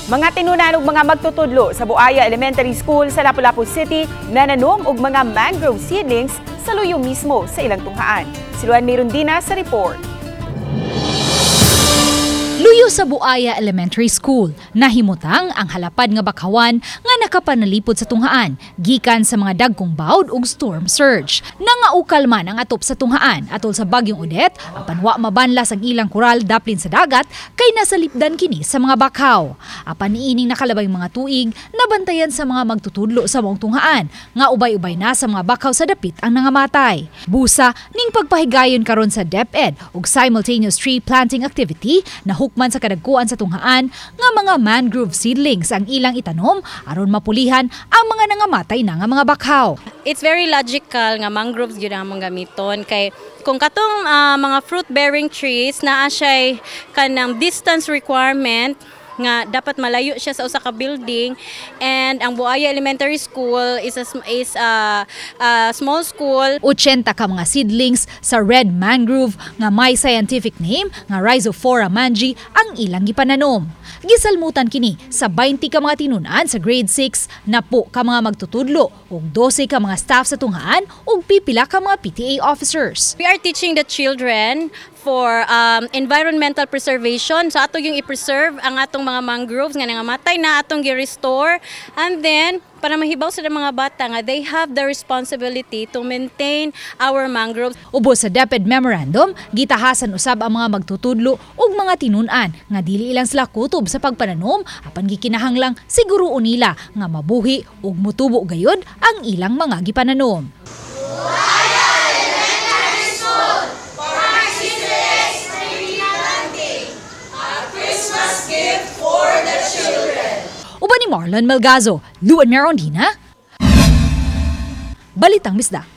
Mga tinunan ug mga magtutudlo sa Buaya Elementary School sa Lapu-Lapu City nananom og mga mangrove seedlings sa luyo mismo sa ilang tunghaan. Si Luan Mirundina sa report. Luyo sa Buaya Elementary School, nahimutang ang halapad nga Bakhawan nga nakapanalipod sa tunghaan, gikan sa mga dagkong bawd ug storm surge. Nangaukal man ang atop sa tunghaan atol sa bagyong Odette, apan wa mabanlas ang ilang koral daplin sa dagat kay nasalipdan kini sa mga bakhaw. Apan niining nakalabay mga tuig, nabantayan sa mga magtutudlo sa maong tunghaan nga ubay-ubay na sa mga bakhaw sa dapit ang nangamatay. Busa ning pagpahigayon karon sa DepEd ug simultaneous tree planting activity na hukman sa kadagkuan sa tunghaan nga mga mangrove seedlings ang ilang itanom aron mapulihan ang mga nangamatay na nga mga bakhaw. It's very logical nga mangroves gyud ang among gamiton kay kung katong mga fruit-bearing trees naa siya kanang distance requirement nga dapat malayo siya sa usa ka building, and ang Buaya Elementary School is a small school. 80 ka mga seedlings sa red mangrove nga may scientific name nga Rhizophora manji ang ilang gipananom. Gisalmutan kini sa 20 ka mga tinunan sa grade 6 na po ka mga magtutudlo ug 12 ka mga staff sa tunghaan ug pipila ka mga PTA officers. We are teaching the children for environmental preservation. So ato yung i-preserve ang atong mga mangroves nga nangamatay na atong gi-restore, and then para mahibaw sa mga bata nga they have the responsibility to maintain our mangroves. Ubos sa DepEd memorandum, gitahasan usab ang mga magtutudlo ug mga tinunan nga dili ilang sila kutob sa pagpananom apan gikinahanglang siguruon nila nga mabuhi ug mutubo gayud ang ilang mga gipananom. Buaya Elementary School for a Christmas gift for the children. Uban ni Marlon Melgazo, Luan Mirundina, Balitang Bisdak.